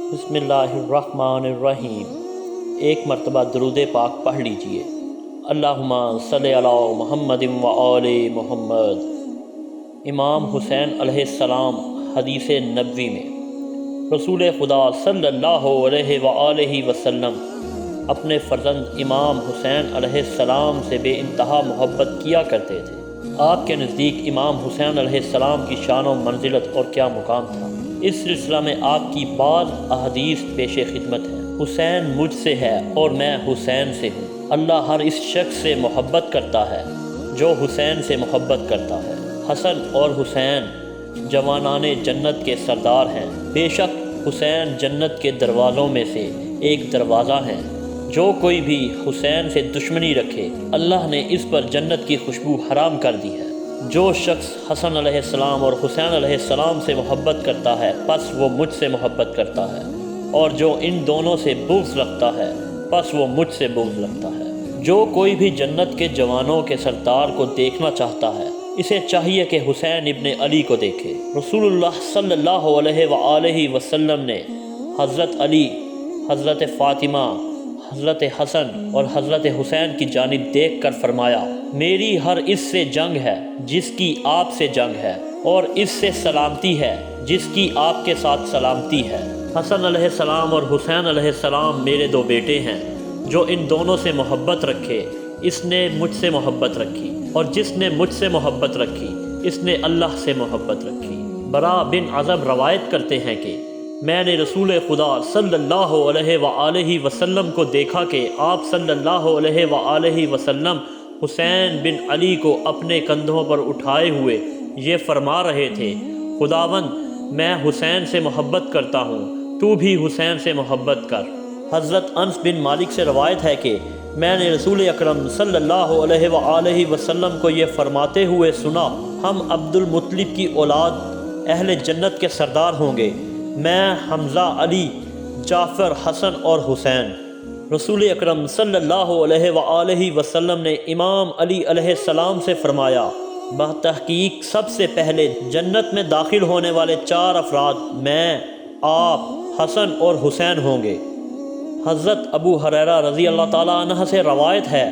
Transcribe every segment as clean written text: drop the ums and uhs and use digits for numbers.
بسم اللہ الرحمن الرحیم۔ ایک مرتبہ درود پاک پڑھ لیجئے۔ اللہم صلی علی محمد و آل محمد۔ امام حسین علیہ السلام حدیث نبوی میں رسول خدا صلی اللہ علیہ وآلہ وسلم اپنے فرزند امام حسین علیہ السلام سے بے انتہا محبت کیا کرتے تھے۔ آپ کے نزدیک امام حسین علیہ السلام کی شان و منزلت اور کیا مقام تھا، اس سلسلہ میں آپ کی بعض احادیث پیش خدمت ہیں۔ حسین مجھ سے ہے اور میں حسین سے ہوں۔ اللہ ہر اس شخص سے محبت کرتا ہے جو حسین سے محبت کرتا ہے۔ حسن اور حسین جوانان جنت کے سردار ہیں۔ بے شک حسین جنت کے دروازوں میں سے ایک دروازہ ہیں۔ جو کوئی بھی حسین سے دشمنی رکھے اللہ نے اس پر جنت کی خوشبو حرام کر دی ہے۔ جو شخص حسن علیہ السلام اور حسین علیہ السلام سے محبت کرتا ہے پس وہ مجھ سے محبت کرتا ہے، اور جو ان دونوں سے بغض رکھتا ہے پس وہ مجھ سے بغض رکھتا ہے۔ جو کوئی بھی جنت کے جوانوں کے سردار کو دیکھنا چاہتا ہے اسے چاہیے کہ حسین ابن علی کو دیکھے۔ رسول اللہ صلی اللہ علیہ وآلہ وسلم نے حضرت علی، حضرت فاطمہ، حضرت حسن اور حضرت حسین کی جانب دیکھ کر فرمایا، میری ہر اس سے جنگ ہے جس کی آپ سے جنگ ہے، اور اس سے سلامتی ہے جس کی آپ کے ساتھ سلامتی ہے۔ حسن علیہ السلام اور حسین علیہ السلام میرے دو بیٹے ہیں۔ جو ان دونوں سے محبت رکھے اس نے مجھ سے محبت رکھی، اور جس نے مجھ سے محبت رکھی اس نے اللہ سے محبت رکھی۔ برا بن عازب روایت کرتے ہیں کہ میں نے رسول خدا صلی اللہ علیہ وآلہ وسلم کو دیکھا کہ آپ صلی اللہ علیہ وآلہ وسلم حسین بن علی کو اپنے کندھوں پر اٹھائے ہوئے یہ فرما رہے تھے، خداوند میں حسین سے محبت کرتا ہوں، تو بھی حسین سے محبت کر۔ حضرت انس بن مالک سے روایت ہے کہ میں نے رسول اکرم صلی اللہ علیہ وآلہ وسلم کو یہ فرماتے ہوئے سنا، ہم عبد المطلب کی اولاد اہل جنت کے سردار ہوں گے، میں، حمزہ، علی، جعفر، حسن اور حسین۔ رسول اکرم صلی اللہ علیہ وآلہ وسلم نے امام علی علیہ السلام سے فرمایا، بتحقیق سب سے پہلے جنت میں داخل ہونے والے 4 افراد میں، آپ، حسن اور حسین ہوں گے۔ حضرت ابو ہریرہ رضی اللہ تعالیٰ عنہ سے روایت ہے،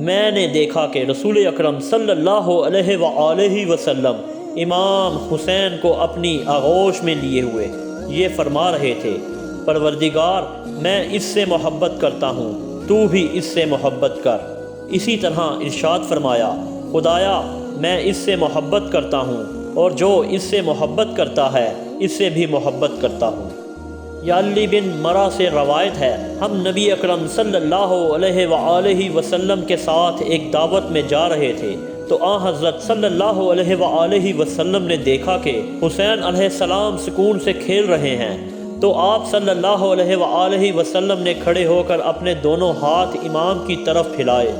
میں نے دیکھا کہ رسول اکرم صلی اللہ علیہ وآلہ وسلم امام حسین کو اپنی آغوش میں لیے ہوئے یہ فرما رہے تھے، پروردگار میں اس سے محبت کرتا ہوں، تو بھی اس سے محبت کر۔ اسی طرح ارشاد فرمایا، خدایا میں اس سے محبت کرتا ہوں، اور جو اس سے محبت کرتا ہے اس سے بھی محبت کرتا ہوں۔ یعلی بن مرہ سے روایت ہے، ہم نبی اکرم صلی اللہ علیہ وآلہ وسلم کے ساتھ ایک دعوت میں جا رہے تھے تو حضرت صلی اللہ علیہ وآلہ وسلم نے دیکھا کہ حسین علیہ السلام سکون سے کھیل رہے ہیں، تو آپ صلی اللہ علیہ وآلہ وسلم نے کھڑے ہو کر اپنے دونوں ہاتھ امام کی طرف پھیلائے۔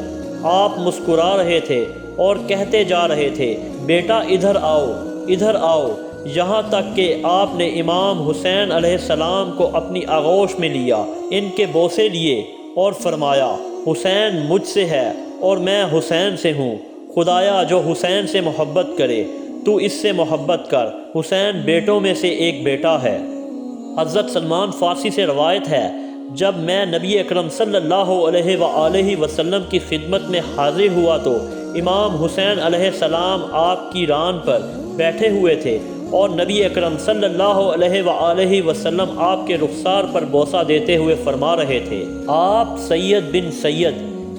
آپ مسکرا رہے تھے اور کہتے جا رہے تھے، بیٹا ادھر آؤ، ادھر آؤ، یہاں تک کہ آپ نے امام حسین علیہ السلام کو اپنی آغوش میں لیا، ان کے بوسے لیے اور فرمایا، حسین مجھ سے ہے اور میں حسین سے ہوں، خدایا جو حسین سے محبت کرے تو اس سے محبت کر، حسین بیٹوں میں سے ایک بیٹا ہے۔ حضرت سلمان فارسی سے روایت ہے، جب میں نبی اکرم صلی اللہ علیہ وآلہ وسلم کی خدمت میں حاضر ہوا تو امام حسین علیہ السلام آپ کی ران پر بیٹھے ہوئے تھے، اور نبی اکرم صلی اللہ علیہ وآلہ وسلم آپ کے رخسار پر بوسہ دیتے ہوئے فرما رہے تھے، آپ سید بن سید،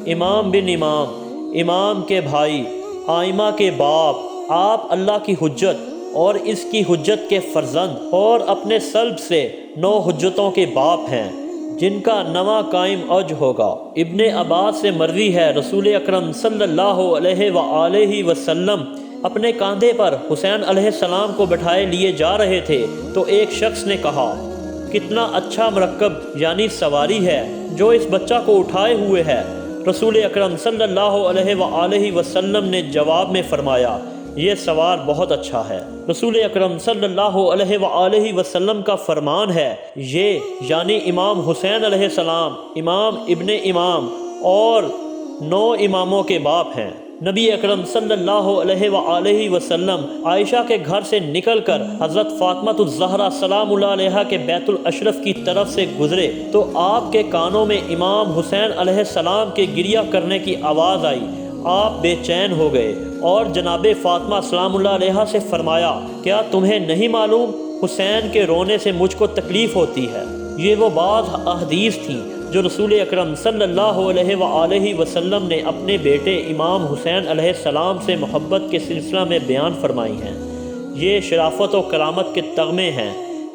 امام بن امام، امام کے بھائی، آئمہ کے باپ، آپ اللہ کی حجت اور اس کی حجت کے فرزند، اور اپنے سلب سے 9 حجتوں کے باپ ہیں جن کا 9واں قائم اوج ہوگا۔ ابن عباس سے مروی ہے، رسول اکرم صلی اللہ علیہ وآلہ وسلم اپنے کاندھے پر حسین علیہ السلام کو بٹھائے لیے جا رہے تھے تو ایک شخص نے کہا، کتنا اچھا مرکب یعنی سواری ہے جو اس بچہ کو اٹھائے ہوئے ہے۔ رسول اکرم صلی اللہ علیہ وآلہ وسلم نے جواب میں فرمایا، یہ سوار بہت اچھا ہے۔ رسول اکرم صلی اللہ علیہ وآلہ وسلم کا فرمان ہے، یہ یعنی امام حسین علیہ السلام امام ابن امام اور 9 اماموں کے باپ ہیں۔ نبی اکرم صلی اللہ علیہ وآلہ وسلم عائشہ کے گھر سے نکل کر حضرت فاطمہ الزہرا سلام اللہ علیہا کے بیت الاشرف کی طرف سے گزرے تو آپ کے کانوں میں امام حسین علیہ السلام کے گریہ کرنے کی آواز آئی۔ آپ بے چین ہو گئے اور جناب فاطمہ سلام اللہ علیہا سے فرمایا، کیا تمہیں نہیں معلوم حسین کے رونے سے مجھ کو تکلیف ہوتی ہے؟ یہ وہ بعض احادیث تھیں جو رسول اکرم صلی اللہ علیہ وآلہ وسلم نے اپنے بیٹے امام حسین علیہ السلام سے محبت کے سلسلہ میں بیان فرمائی ہیں۔ یہ شرافت و کرامت کے تغمے ہیں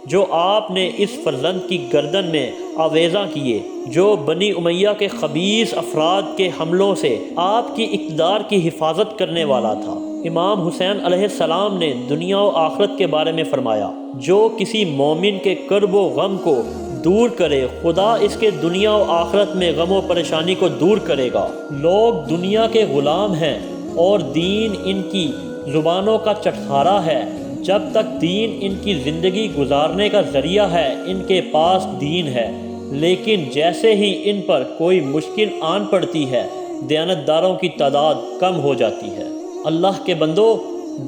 جو آپ نے اس فرزند کی گردن میں آویزاں کیے، جو بنی امیہ کے خبیث افراد کے حملوں سے آپ کی اقتدار کی حفاظت کرنے والا تھا۔ امام حسین علیہ السلام نے دنیا و آخرت کے بارے میں فرمایا، جو کسی مومن کے کرب و غم کو دور کرے خدا اس کے دنیا و آخرت میں غم و پریشانی کو دور کرے گا۔ لوگ دنیا کے غلام ہیں اور دین ان کی زبانوں کا چٹخارا ہے۔ جب تک دین ان کی زندگی گزارنے کا ذریعہ ہے ان کے پاس دین ہے، لیکن جیسے ہی ان پر کوئی مشکل آن پڑتی ہے دیانتداروں کی تعداد کم ہو جاتی ہے۔ اللہ کے بندو،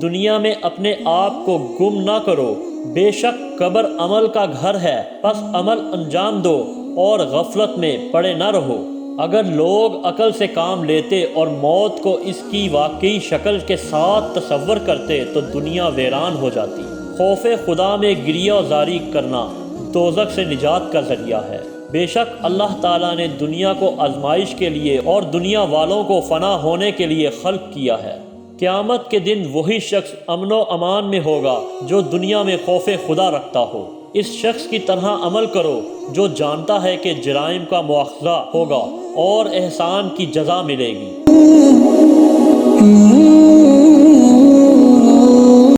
دنیا میں اپنے آپ کو گم نہ کرو، بے شک قبر عمل کا گھر ہے، پس عمل انجام دو اور غفلت میں پڑے نہ رہو۔ اگر لوگ عقل سے کام لیتے اور موت کو اس کی واقعی شکل کے ساتھ تصور کرتے تو دنیا ویران ہو جاتی۔ خوف خدا میں گریہ و زاری کرنا دوزخ سے نجات کا ذریعہ ہے۔ بے شک اللہ تعالیٰ نے دنیا کو آزمائش کے لیے اور دنیا والوں کو فنا ہونے کے لیے خلق کیا ہے۔ قیامت کے دن وہی شخص امن و امان میں ہوگا جو دنیا میں خوف خدا رکھتا ہو۔ اس شخص کی طرح عمل کرو جو جانتا ہے کہ جرائم کا مواخذہ ہوگا اور احسان کی جزا ملے گی۔